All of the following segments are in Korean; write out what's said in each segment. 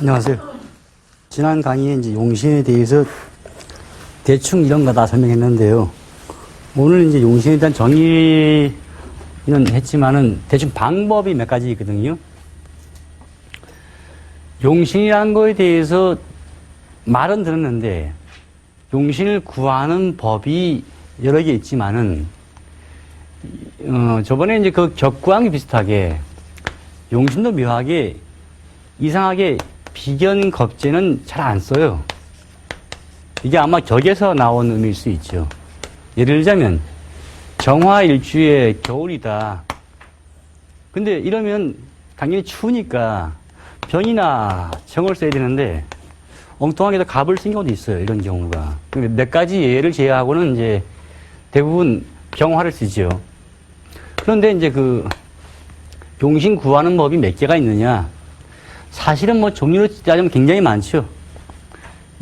안녕하세요. 지난 강의에 이제 용신에 대해서 대충 이런 거 다 설명했는데요. 오늘 이제 용신에 대한 정의는 했지만은 대충 방법이 몇 가지 있거든요. 용신이라는 거에 대해서 말은 들었는데 용신을 구하는 법이 여러 개 있지만은 저번에 이제 그 격구하기 비슷하게 용신도 묘하게 이상하게 비견 겁재는 잘 안 써요. 이게 아마 격에서 나온 의미일 수 있죠. 예를 들자면 정화일주의 겨울이다. 근데 이러면 당연히 추우니까 병이나 정을 써야 되는데 엉뚱하게도 갑을 쓴 경우도 있어요. 이런 경우가. 몇 가지 예를 제외하고는 이제 대부분 병화를 쓰죠. 그런데 이제 그 용신 구하는 법이 몇 개가 있느냐? 사실은 뭐 종류로 따지면 굉장히 많죠.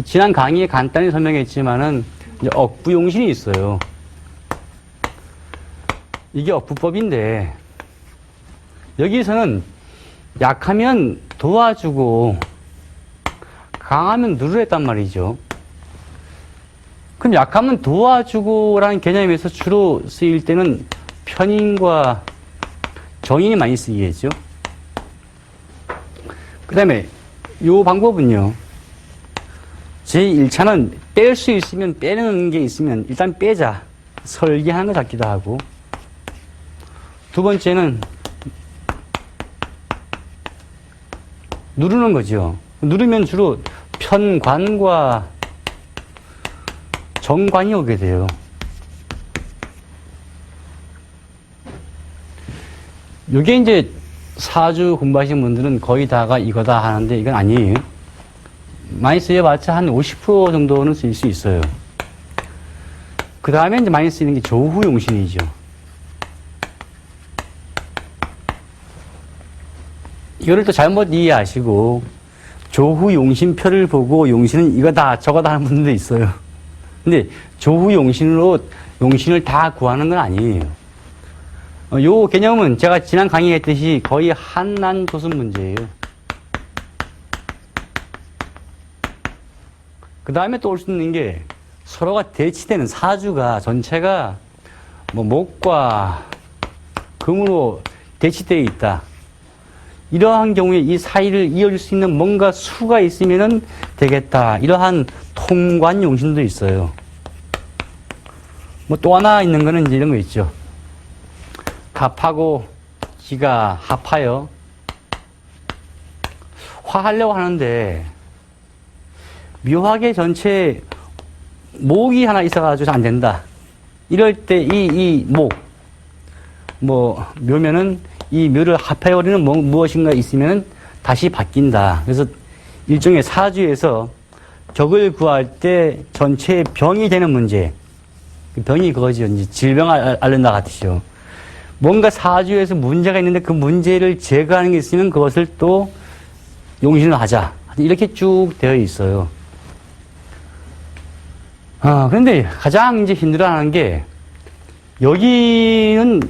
지난 강의에 간단히 설명했지만은 이제 억부용신이 있어요. 이게 억부법인데 여기서는 약하면 도와주고 강하면 누르랬단 말이죠. 그럼 약하면 도와주고라는 개념에서 주로 쓰일 때는 편인과 정인이 많이 쓰이겠죠. 그 다음에 요 방법은요. 제1차는 뺄 수 있으면 빼는 게 있으면 일단 빼자. 설계하는 것 같기도 하고. 두 번째는 누르는 거죠. 누르면 주로 편관과 정관이 오게 돼요. 요게 이제 사주 공부하신 분들은 거의 다가 이거다 하는데 이건 아니에요. 많이 쓰여봤자 한 50% 정도는 쓸 수 있어요. 그 다음에 이제 많이 쓰이는 게 조후용신이죠. 이거를 또 잘못 이해하시고 조후용신표를 보고 용신은 이거다 저거다 하는 분들도 있어요. 근데 조후용신으로 용신을 다 구하는 건 아니에요. 요 개념은 제가 지난 강의에 했듯이 거의 한난조선 문제예요. 그 다음에 또 올 수 있는 게 서로가 대치되는 사주가 전체가 뭐 목과 금으로 대치되어 있다. 이러한 경우에 이 사이를 이어줄 수 있는 뭔가 수가 있으면은 되겠다. 이러한 통관 용신도 있어요. 뭐 또 하나 있는 거는 이제 이런 거 있죠. 갑하고 기가 합하여 화하려고 하는데 묘하게 전체 목이 하나 있어가지고 안 된다. 이럴 때 이 목, 뭐 묘면은 이 묘를 합해버리는 무엇인가 있으면 다시 바뀐다. 그래서 일종의 사주에서 격을 구할 때 전체 병이 되는 문제. 병이 그거죠. 이제 질병을 앓는다 같으시죠. 뭔가 사주에서 문제가 있는데 그 문제를 제거하는 게 있으면 그것을 또 용신을 하자. 이렇게 쭉 되어 있어요. 그런데 가장 이제 힘들어하는 게 여기는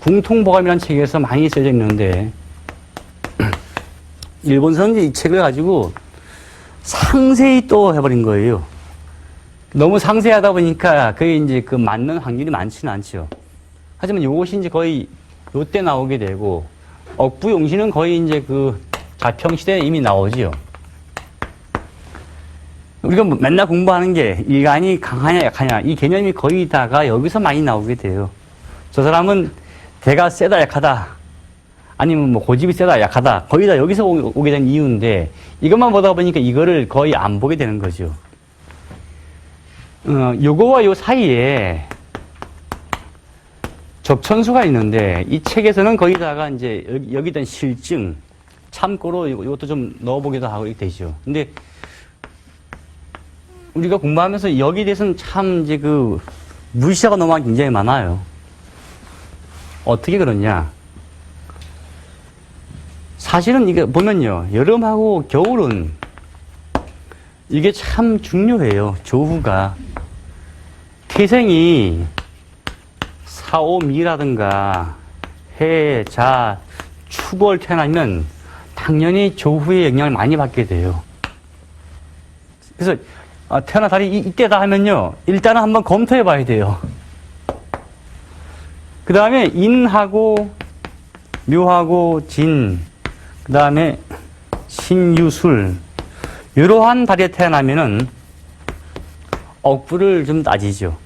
궁통보감이라는 책에서 많이 써져 있는데 일본서는 이 책을 가지고 상세히 또 해버린 거예요. 너무 상세하다 보니까 그게 이제 그 맞는 확률이 많지는 않죠. 하지만 이것이 이제 거의 요때 나오게 되고 억부용신은 거의 이제 그 자평시대에 이미 나오지요. 우리가 맨날 공부하는 게 일간이 강하냐 약하냐 이 개념이 거의 다가 여기서 많이 나오게 돼요. 저 사람은 대가 세다 약하다 아니면 뭐 고집이 세다 약하다 거의 다 여기서 오게 된 이유인데 이것만 보다 보니까 이거를 거의 안 보게 되는 거죠. 요거와 요 사이에 접천수가 있는데 이 책에서는 거의 다가 이제 여기 된 실증 참고로 이것도 좀 넣어보기도 하고 이렇게 되죠. 근데 우리가 공부하면서 여기에 대해서는 참 이제 그 무시하고 넘어간 게 굉장히 많아요. 어떻게 그러냐? 사실은 이게 보면요. 여름하고 겨울은 이게 참 중요해요. 조후가. 태생이 사오미라든가 해, 자, 축월 태어나면 당연히 조후의 영향을 많이 받게 돼요. 그래서 태어난 달이 이때다 하면요, 일단은 한번 검토해 봐야 돼요. 그 다음에 인하고 묘하고 진, 그 다음에 신유술, 이러한 달에 태어나면은 억부를 좀 따지죠.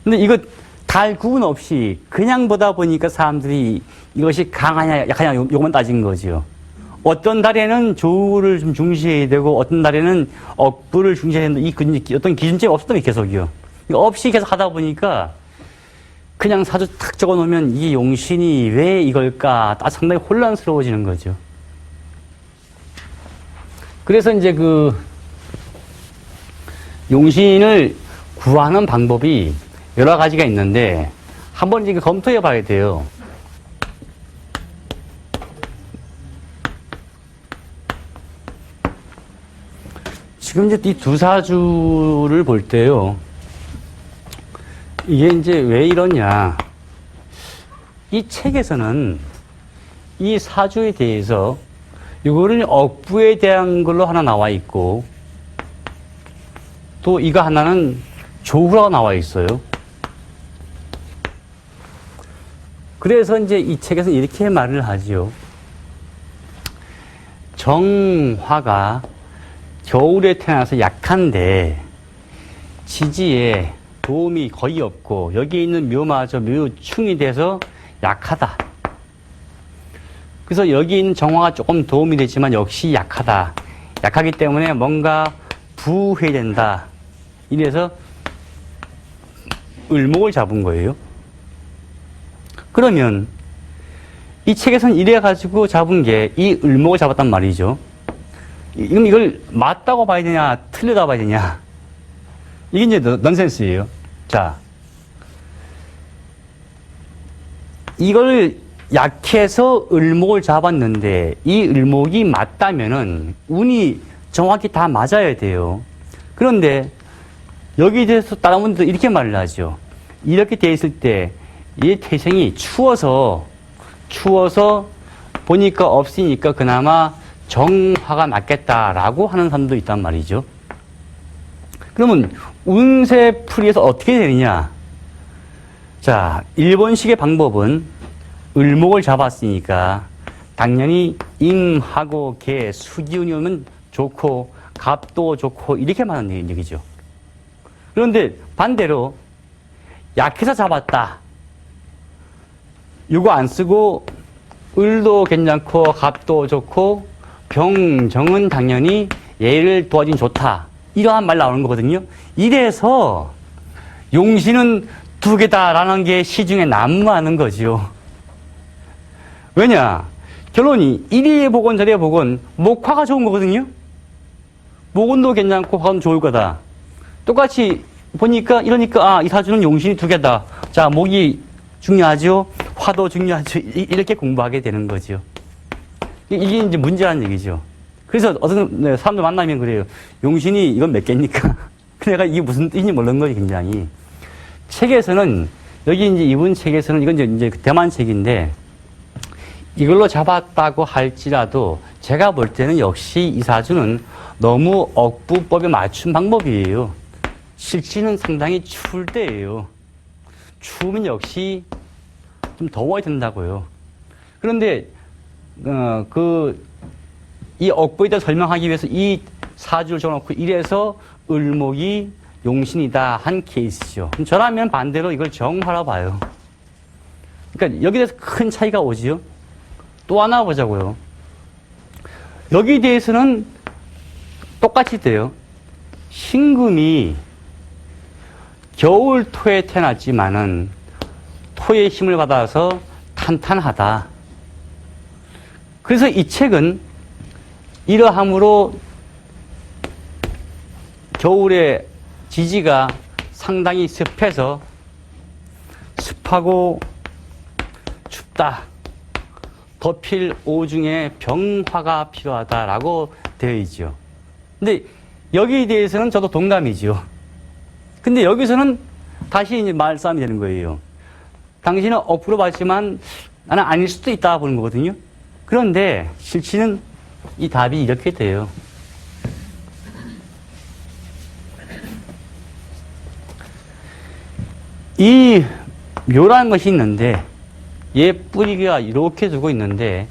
근데 이거 달 구분 없이 그냥 보다 보니까 사람들이 이것이 강하냐 약하냐 요것만 따진 거죠. 어떤 달에는 조우를 좀 중시해야 되고 어떤 달에는 억부를 중시해야 된다. 이 어떤 기준점이 없었던 게 계속이요. 없이 계속 하다 보니까 그냥 사주 탁 적어 놓으면 이 용신이 왜 이걸까? 상당히 혼란스러워지는 거죠. 그래서 이제 그 용신을 구하는 방법이 여러 가지가 있는데 한번 이제 검토해 봐야 돼요. 지금 이제 이 두 사주를 볼 때요. 이게 이제 왜 이러냐. 이 책에서는 이 사주에 대해서 이거를 억부에 대한 걸로 하나 나와 있고 또 이거 하나는 조후라고 나와 있어요. 그래서 이제 이 책에서 이렇게 말을 하지요. 정화가 겨울에 태어나서 약한데 지지에 도움이 거의 없고 여기에 있는 묘마저 묘충이 돼서 약하다. 그래서 여기 있는 정화가 조금 도움이 되지만 역시 약하다. 약하기 때문에 뭔가 부해야 된다. 이래서 을목을 잡은 거예요. 그러면 이 책에서는 이래가지고 잡은 게 이 을목을 잡았단 말이죠. 그럼 이걸 맞다고 봐야 되냐, 틀리다고 봐야 되냐. 이게 이제 넌센스예요. 자, 이걸 약해서 을목을 잡았는데 이 을목이 맞다면은 운이 정확히 다 맞아야 돼요. 그런데 여기에 대해서 다른 분들도 이렇게 말을 하죠. 이렇게 돼 있을 때 이 태생이 추워서 보니까 없으니까 그나마 정화가 맞겠다라고 하는 사람도 있단 말이죠. 그러면 운세 풀이에서 어떻게 되느냐? 자, 일본식의 방법은 을목을 잡았으니까 당연히 임하고 개, 수기운이 오면 좋고 갑도 좋고 이렇게 말하는 얘기죠. 그런데 반대로 약해서 잡았다. 이거 안 쓰고 을도 괜찮고 갑도 좋고 병정은 당연히 얘를 도와주면 좋다. 이러한 말 나오는 거거든요. 이래서 용신은 두 개다라는 게 시중에 난무하는 거지요. 왜냐? 결론이 이리에 복원 저리에 복원 목화가 좋은 거거든요. 목운도 괜찮고 화도 좋을 거다. 똑같이 보니까 이러니까 이 사주는 용신이 두 개다. 자, 목이 중요하죠. 화도 중요하죠. 이렇게 공부하게 되는 거죠. 이게 이제 문제라는 얘기죠. 그래서 어떤 사람들 만나면 그래요. 용신이 이건 몇 개입니까? 내가 이게 무슨 뜻인지 모르는 거지, 굉장히. 책에서는, 여기 이제 이분 책에서는 이건 이제 대만 책인데, 이걸로 잡았다고 할지라도 제가 볼 때는 역시 이 사주는 너무 억부법에 맞춘 방법이에요. 실지는 상당히 추울 때예요. 추우면 역시 좀 더워야 된다고요. 그런데 이 억부에 대해 설명하기 위해서 이 사주를 적어놓고 이래서 을목이 용신이다 한 케이스죠. 저라면 반대로 이걸 정화라 봐요. 그러니까 여기에 대해서 큰 차이가 오지요. 또 하나 보자고요. 여기에 대해서는 똑같이 돼요. 신금이 겨울 토에 태어났지만은 토의 힘을 받아서 탄탄하다. 그래서 이 책은 이러함으로 겨울에 지지가 상당히 습해서 습하고 춥다. 덮일 오중에 병화가 필요하다라고 되어 있죠. 근데 여기에 대해서는 저도 동감이죠. 근데 여기서는 다시 이제 말싸움이 되는 거예요. 당신은 억부로 봤지만 나는 아닐 수도 있다 보는 거거든요. 그런데 실치는 이 답이 이렇게 돼요. 이 묘라는 것이 있는데 얘 뿌리가 이렇게 두고 있는데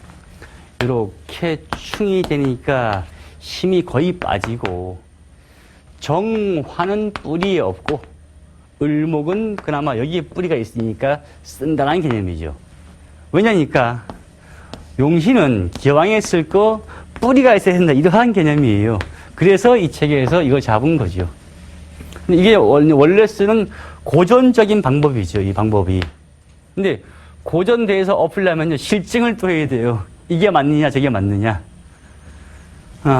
이렇게 충이 되니까 힘이 거의 빠지고 정화는 뿌리 없고 을목은 그나마 여기에 뿌리가 있으니까 쓴다는 개념이죠. 왜냐니까 용신은 기왕에 쓸 거 뿌리가 있어야 된다 이러한 개념이에요. 그래서 이 책에서 이걸 잡은 거죠. 근데 이게 원래 쓰는 고전적인 방법이죠. 이 방법이. 근데 고전대에서 엎으려면 실증을 또 해야 돼요. 이게 맞느냐 저게 맞느냐.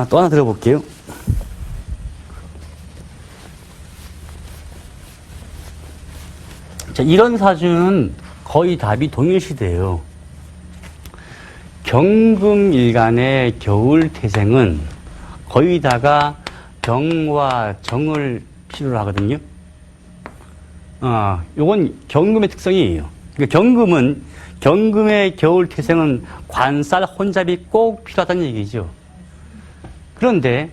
또 하나 들어볼게요. 자, 이런 사주는 거의 답이 동일시돼요. 경금일간의 겨울태생은 거의 다가 병과 정을 필요로 하거든요. 요건 경금의 특성이에요. 그러니까 경금의 겨울태생은 관살 혼잡이 꼭 필요하다는 얘기죠. 그런데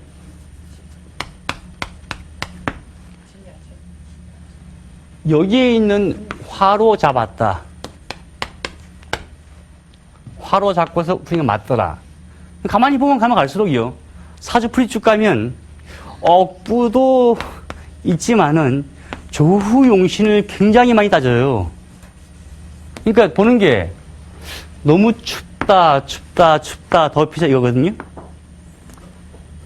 여기에 있는 화로 잡았다. 화로 잡고서 풀이가 맞더라. 가만히 보면 가면 갈수록요. 사주풀이 쭉 가면 억부도 있지만은 조후용신을 굉장히 많이 따져요. 그러니까 보는 게 너무 춥다 덥히자 이거거든요.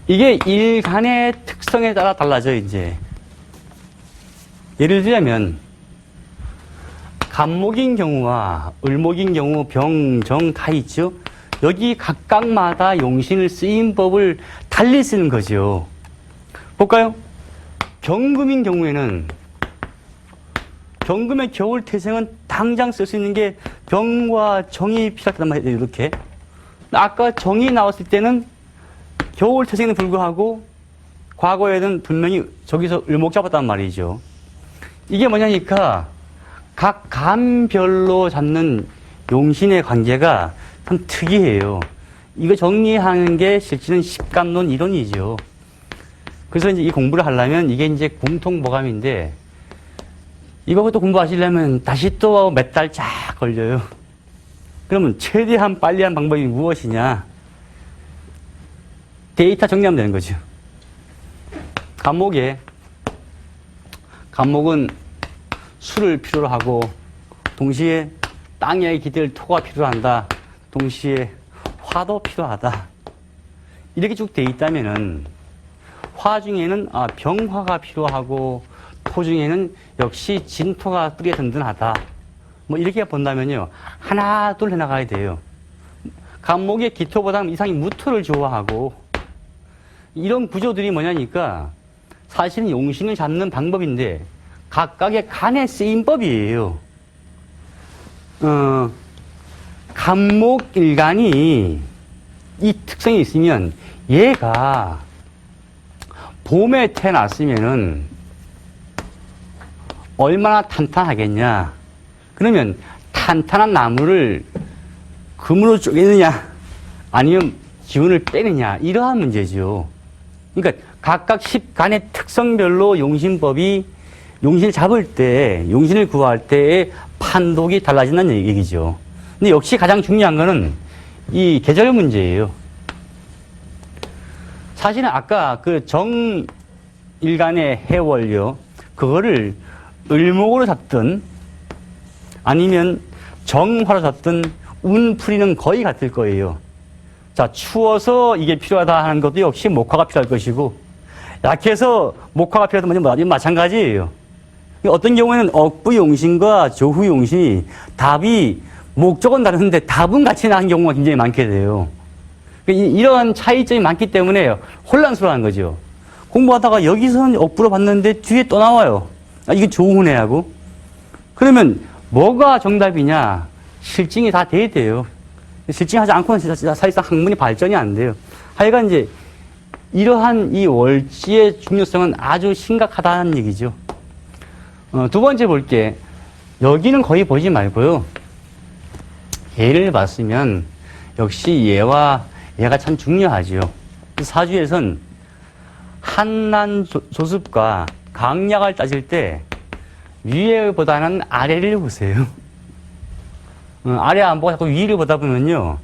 이게 일간의 특성에 따라 달라져요, 이제. 예를 들자면 간목인 경우와 을목인 경우 병, 정 다 있죠. 여기 각각마다 용신을 쓰인 법을 달리 쓰는 거죠. 볼까요? 경금인 경우에는 경금의 겨울태생은 당장 쓸 수 있는 게 병과 정이 필요하단 말이에요. 이렇게. 아까 정이 나왔을 때는 겨울태생에는 불구하고 과거에는 분명히 저기서 을목 잡았단 말이죠. 이게 뭐냐니까 각 감별로 잡는 용신의 관계가 참 특이해요. 이거 정리하는 게 실제는 십감론 이론이죠. 그래서 이제 이 공부를 하려면 이게 이제 공통모감인데 이거부터 공부하시려면 다시 또 몇 달 쫙 걸려요. 그러면 최대한 빨리 한 방법이 무엇이냐? 데이터 정리하면 되는 거죠. 간목은 수를 필요로 하고 동시에 땅에 기댈 토가 필요한다. 동시에 화도 필요하다. 이렇게 쭉 돼 있다면은 화 중에는 병화가 필요하고 토 중에는 역시 진토가 뿌리에 든든하다. 뭐 이렇게 본다면요. 하나 둘 해나가야 돼요. 간목의 기토보다 이상이 무토를 좋아하고 이런 구조들이 뭐냐니까 사실은 용신을 잡는 방법인데 각각의 간의 쓰임법이에요. 간목일간이 이 특성이 있으면 얘가 봄에 태어났으면은 얼마나 탄탄하겠냐. 그러면 탄탄한 나무를 금으로 쪼개느냐 아니면 기운을 빼느냐 이러한 문제죠. 그러니까 각각 10간의 특성별로 용신법이 용신을 잡을 때, 용신을 구할 때의 판독이 달라진다는 얘기죠. 근데 역시 가장 중요한 거는 이 계절 문제예요. 사실은 아까 그 정일간의 해월요, 그거를 을목으로 잡든 아니면 정화로 잡든 운풀이는 거의 같을 거예요. 자, 추워서 이게 필요하다 하는 것도 역시 목화가 필요할 것이고, 약해서 목화가 필요하다면 마찬가지예요. 어떤 경우에는 억부용신과 조후용신이 답이 목적은 다른데 답은 같이 나는 경우가 굉장히 많게 돼요. 이러한 차이점이 많기 때문에 혼란스러운 거죠. 공부하다가 여기서는 억부로 봤는데 뒤에 또 나와요. 이게 조후네 하고. 그러면 뭐가 정답이냐? 실증이 다 돼야 돼요. 실증하지 않고는 진짜 사실상 학문이 발전이 안 돼요. 하여간 이제 이러한 이 월지의 중요성은 아주 심각하다는 얘기죠. 두 번째 볼게. 여기는 거의 보지 말고요. 예를 봤으면 역시 얘가 참 중요하지요. 사주에선 한난 조습과 강약을 따질 때 위에보다는 아래를 보세요. 아래 안 보고 자꾸 위를 보다 보면요,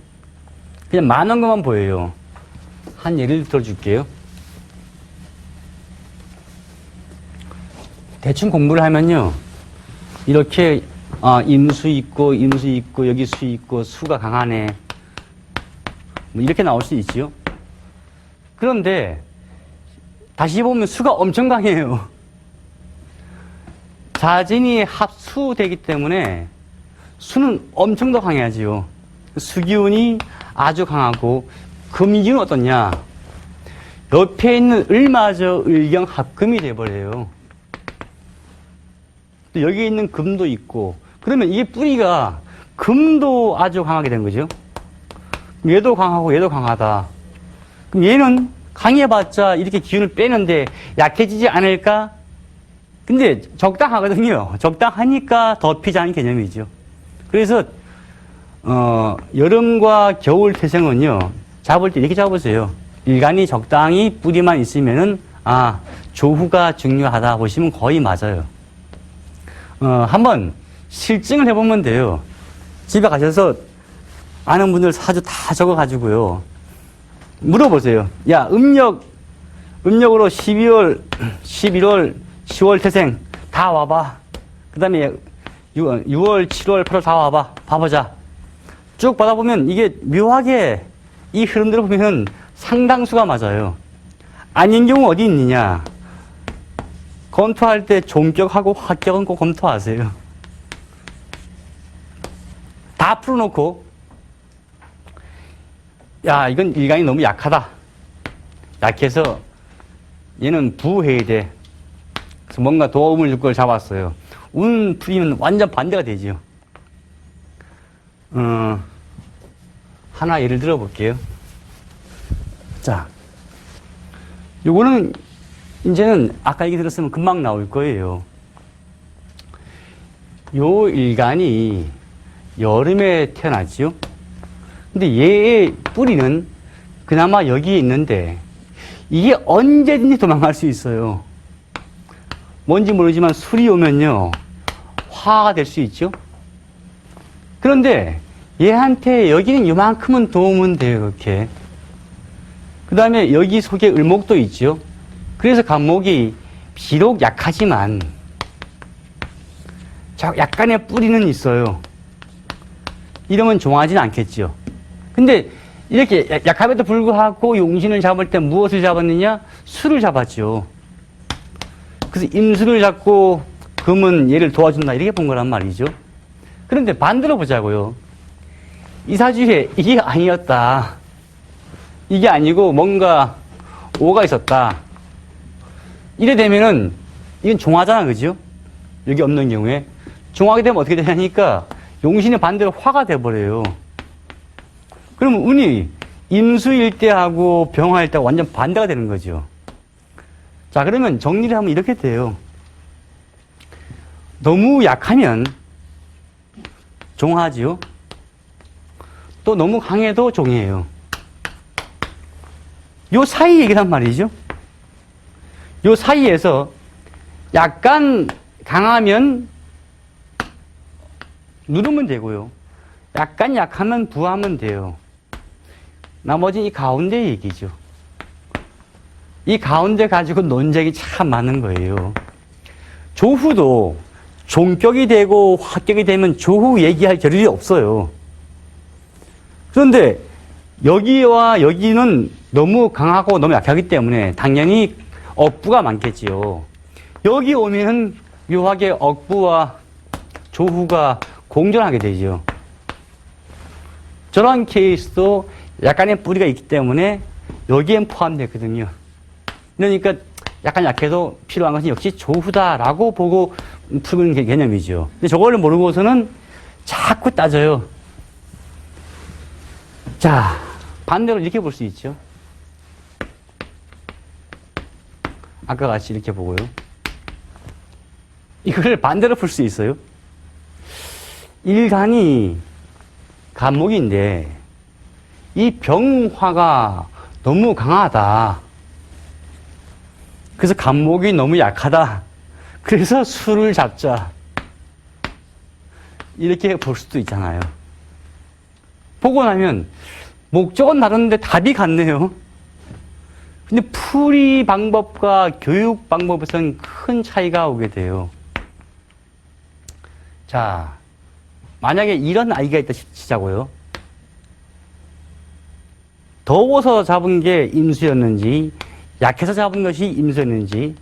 그냥 많은 것만 보여요. 한 예를 들어줄게요. 대충 공부를 하면요, 이렇게 임수 있고 여기 수 있고 수가 강하네, 뭐 이렇게 나올 수 있지요. 그런데 다시 보면 수가 엄청 강해요. 자진이 합수되기 때문에 수는 엄청 더 강해야지요. 수기운이 아주 강하고 금기운은 어떻냐? 옆에 있는 을마저 을경 합금이 돼버려요. 또 여기 있는 금도 있고, 그러면 이게 뿌리가 금도 아주 강하게 된 거죠. 얘도 강하고 얘도 강하다. 그럼 얘는 강해봤자 이렇게 기운을 빼는데 약해지지 않을까? 근데 적당하거든요. 적당하니까 더 피자는 개념이죠. 그래서 여름과 겨울 태생은요, 잡을 때 이렇게 잡으세요. 일간이 적당히 뿌리만 있으면은 조후가 중요하다 보시면 거의 맞아요. 한번 실증을 해보면 돼요. 집에 가셔서 아는 분들 사주 다 적어가지고요, 물어보세요. 야, 음력으로 12월, 11월, 10월 태생 다 와봐. 그 다음에 6월, 7월, 8월 다 와봐. 봐보자. 쭉 받아보면 이게 묘하게 이 흐름대로 보면 상당수가 맞아요. 아닌 경우 어디 있느냐? 검토할 때 종격하고 합격은 꼭 검토하세요. 다 풀어놓고, 야, 이건 일간이 너무 약하다. 약해서 얘는 부해야 돼. 그래서 뭔가 도움을 줄 걸 잡았어요. 운 풀이면 완전 반대가 되죠. 하나 예를 들어 볼게요. 자, 요거는 이제는 아까 얘기 들었으면 금방 나올 거예요. 요 일간이 여름에 태어났지요. 근데 얘의 뿌리는 그나마 여기에 있는데 이게 언제든지 도망갈 수 있어요. 뭔지 모르지만 술이 오면요, 화가 될 수 있죠. 그런데 얘한테 여기는 이만큼은 도움은 돼요. 이렇게. 그 다음에 여기 속에 을목도 있죠. 그래서 간목이 비록 약하지만 약간의 뿌리는 있어요. 이러면 종하진 않겠죠. 근데 이렇게 약함에도 불구하고 용신을 잡을 때 무엇을 잡았느냐? 수를 잡았죠. 그래서 임수를 잡고 금은 얘를 도와준다, 이렇게 본 거란 말이죠. 그런데 반대로 보자고요. 이 사주에 이게 아니었다, 이게 아니고 뭔가 오가 있었다, 이래 되면은 이건 종하잖아, 그죠? 여기 없는 경우에 종하게 되면 어떻게 되냐니까 용신의 반대로 화가 돼버려요. 그러면 운이 임수일 때하고 병화일 때하고 완전 반대가 되는 거죠. 자, 그러면 정리를 하면 이렇게 돼요. 너무 약하면 종하지요. 또 너무 강해도 종이에요. 요 사이 얘기란 말이죠. 요 사이에서 약간 강하면 누르면 되고요, 약간 약하면 부하면 돼요. 나머지 이 가운데 얘기죠. 이 가운데 가지고 논쟁이 참 많은 거예요. 조후도 종격이 되고 합격이 되면 조후 얘기할 겨를이 없어요. 그런데 여기와 여기는 너무 강하고 너무 약하기 때문에 당연히 억부가 많겠지요. 여기 오면은 묘하게 억부와 조후가 공존하게 되죠. 저런 케이스도 약간의 뿌리가 있기 때문에 여기엔 포함되거든요. 그러니까 약간 약해도 필요한 것은 역시 조후다라고 보고 푸는 개념이죠. 근데 저거를 모르고서는 자꾸 따져요. 자, 반대로 이렇게 볼 수 있죠. 아까 같이 이렇게 보고요. 이걸 반대로 풀 수 있어요. 일간이 간목인데 이 병화가 너무 강하다. 그래서 간목이 너무 약하다. 그래서 술을 잡자. 이렇게 볼 수도 있잖아요. 보고 나면 목적은 다른데 답이 같네요. 근데 풀이 방법과 교육 방법에서는 큰 차이가 오게 돼요. 자, 만약에 이런 아이가 있다 치자고요. 더워서 잡은 게 임수였는지, 약해서 잡은 것이 임수였는지,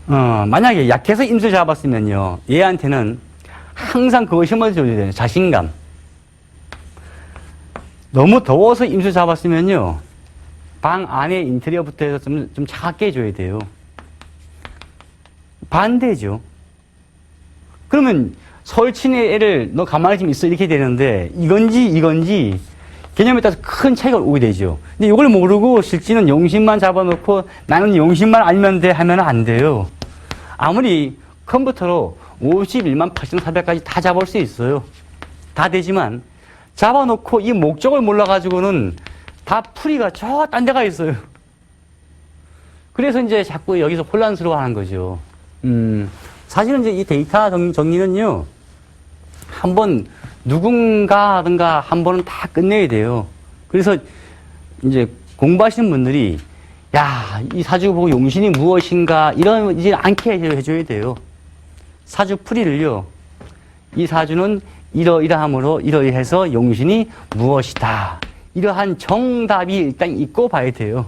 만약에 약해서 임수 잡았으면요, 얘한테는 항상 그거 심어줘야 돼요. 자신감. 너무 더워서 임수 잡았으면요, 방 안에 인테리어부터 해서 좀 차갑게 해줘야 돼요. 반대죠. 그러면 설친의 애를 너 가만히 좀 있어 이렇게 되는데 이건지 개념에 따라서 큰 차이가 오게 되죠. 근데 이걸 모르고 실제는 용신만 잡아놓고 나는 용신만 알면 돼 하면 안 돼요. 아무리 컴퓨터로 51만 8,400까지 다 잡을 수 있어요. 다 되지만 잡아놓고 이 목적을 몰라가지고는 다 풀이가 저 딴 데가 있어요. 그래서 이제 자꾸 여기서 혼란스러워 하는 거죠. 사실은 이제 이 데이터 정리는요, 한번 누군가 하든가 한 번은 다 끝내야 돼요. 그래서 이제 공부하시는 분들이, 야, 이 사주 보고 용신이 무엇인가, 이러지 않게 해줘야 돼요. 사주 풀이를요, 이 사주는 이러이러함으로 이러이해서 용신이 무엇이다. 이러한 정답이 일단 있고 봐야 돼요.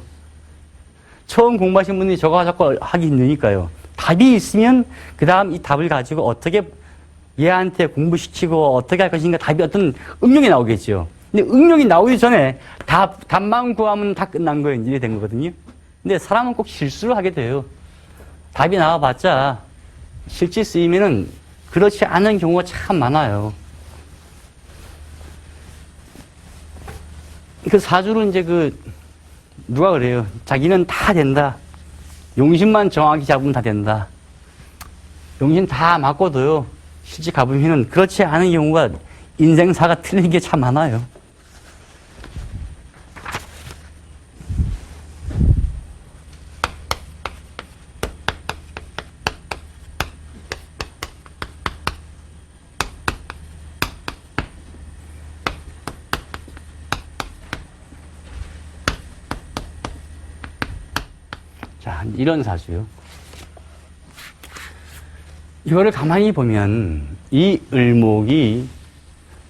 처음 공부하신 분들이 저거 자꾸 하기 힘드니까요. 답이 있으면 그 다음 이 답을 가지고 어떻게 얘한테 공부시키고 어떻게 할 것인가 답이 어떤 응용이 나오겠죠. 근데 응용이 나오기 전에 답만 구하면 다 끝난 거예요. 이렇게 된 거거든요. 근데 사람은 꼭 실수를 하게 돼요. 답이 나와봤자 실제 쓰이면은 그렇지 않은 경우가 참 많아요. 그 사주를 이제 누가 그래요. 자기는 다 된다. 용신만 정확히 잡으면 다 된다. 용신 다 맞고도요, 실제 가보면은 그렇지 않은 경우가 인생사가 틀린 게 참 많아요. 자, 이런 사주요. 이거를 가만히 보면 이 을목이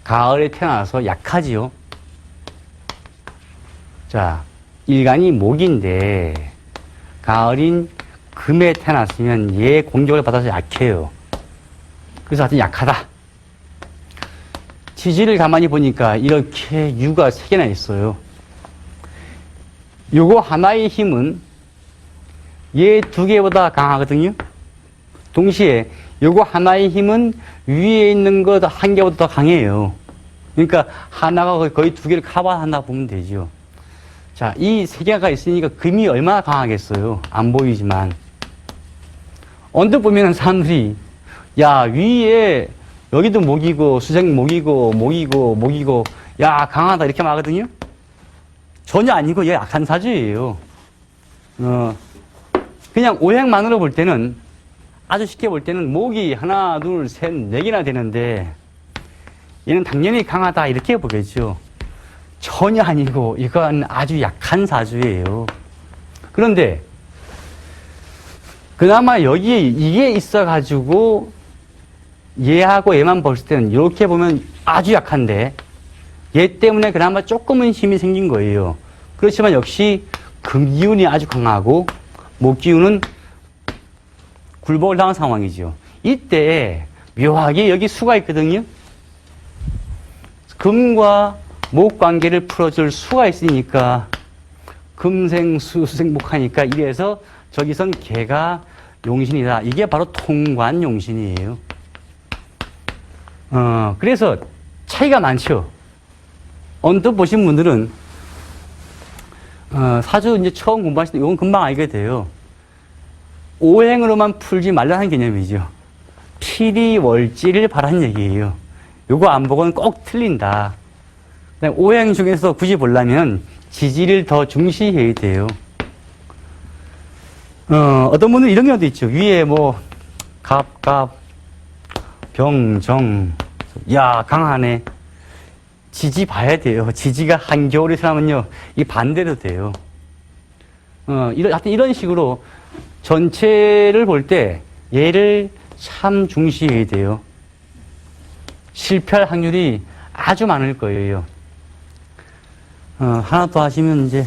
가을에 태어나서 약하지요. 자, 일간이 목인데 가을인 금에 태어났으면 얘 공격을 받아서 약해요. 그래서 하여튼 약하다. 지지를 가만히 보니까 이렇게 유가 3개나 있어요. 요거 하나의 힘은 얘 2개보다 강하거든요. 동시에 요거 하나의 힘은 위에 있는 것 1개보다 더 강해요. 그러니까 하나가 거의 2개를 커버한다 보면 되죠. 자, 이 3개가 있으니까 금이 얼마나 강하겠어요. 안 보이지만. 언뜻 보면 사람들이, 야, 위에 여기도 목이고 수생 목이고 야, 강하다 이렇게 말하거든요. 전혀 아니고 얘 약한 사주예요. 그냥 오행만으로 볼 때는, 아주 쉽게 볼 때는 목이 하나, 둘, 셋, 4개나 되는데 얘는 당연히 강하다 이렇게 보겠죠. 전혀 아니고 이건 아주 약한 사주예요. 그런데 그나마 여기에 이게 있어가지고 얘하고 얘만 볼 때는 이렇게 보면 아주 약한데 얘 때문에 그나마 조금은 힘이 생긴 거예요. 그렇지만 역시 금기운이 아주 강하고 목기운은 굴복을 당한 상황이죠. 이때 묘하게 여기 수가 있거든요. 금과 목 관계를 풀어줄 수가 있으니까 금생수 수생목하니까 이래서 저기선 개가 용신이다. 이게 바로 통관용신이에요. 그래서 차이가 많죠. 언뜻 보신 분들은 사주 이제 처음 공부하실 때 이건 금방 알게 돼요. 오행으로만 풀지 말라는 개념이죠. 필이월지를 바라는 얘기예요. 요거 안 보고는 꼭 틀린다. 그다음에 오행 중에서 굳이 보려면 지지를 더 중시해야 돼요. 어떤 분은 이런 경우도 있죠. 위에 뭐, 병, 정. 야, 강하네. 지지 봐야 돼요. 지지가 한겨울에 사람은요, 이 반대로 돼요. 하여튼 이런 식으로 전체를 볼 때 얘를 참 중시해야 돼요. 실패할 확률이 아주 많을 거예요. 하나 더 하시면 이제